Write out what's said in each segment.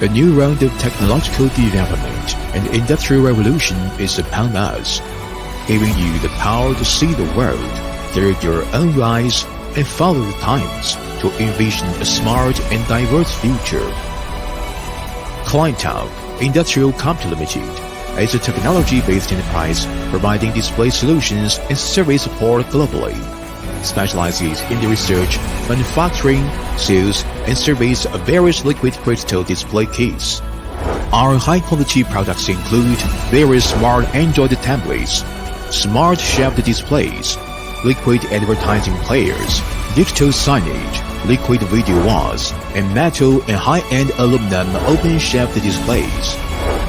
A new round of technological development and industrial revolution is upon us, giving you the power to see the world through your own eyes and follow the times to envision a smart and diverse future. Clientop Industrial Company Limited is a technology-based enterprise providing display solutions and service support globally. Specializes in the research, manufacturing, sales, and service of various liquid crystal display kits. Our high-quality products include various smart Android tablets, smart shelved displays, liquid advertising players, digital signage, liquid video walls, and metal and high-end aluminum open-shelved displays,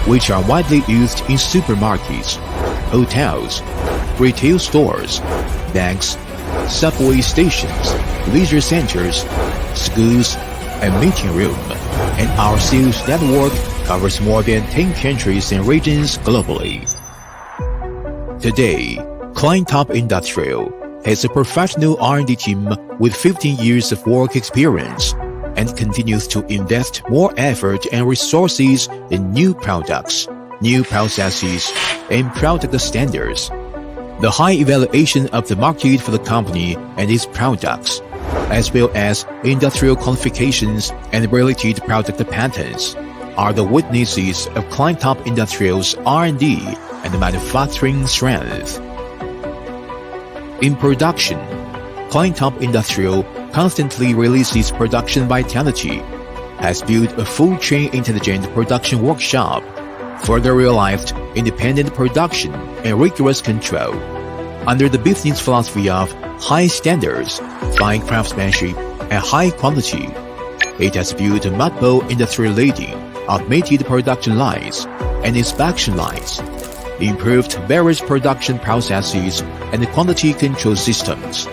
which are widely used in supermarkets, hotels, retail stores, banks, subway stations, leisure centers, schools, and meeting room, and our sales network covers more than 10 countries and regions globally. Today, Clientop Industrial has a professional R&D team with 15 years of work experience and continues to invest more effort and resources in new products, new processes, and product standards. The high evaluation of the market for the company and its products, as well as industrial qualifications and related product patents, are the witnesses of Clientop Industrial's R&D and manufacturing strength. In production, Clientop Industrial constantly releases production vitality, has built a full-chain intelligent production workshop, further realized independent production and rigorous control. Under the business philosophy of high standards, fine craftsmanship, and high quality, it has built multiple industry-leading automated production lines and inspection lines, improved various production processes and quality control systems,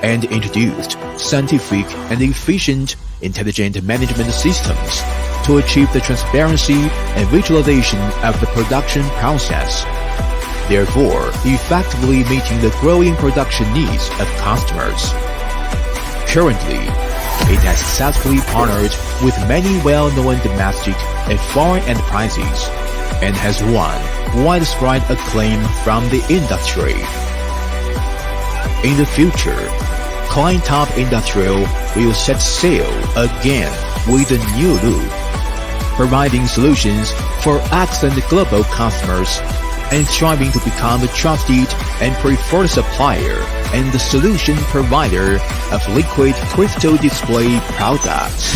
and introduced scientific and efficient intelligent management systems to achieve the transparency and visualization of the production process, therefore effectively meeting the growing production needs of customers. Currently, it has successfully partnered with many well-known domestic and foreign enterprises and has won widespread acclaim from the industry. In the future, Clientop Industrial will set sail again with a new look, providing solutions for excellent global customers and striving to become a trusted and preferred supplier and the solution provider of liquid crystal display products.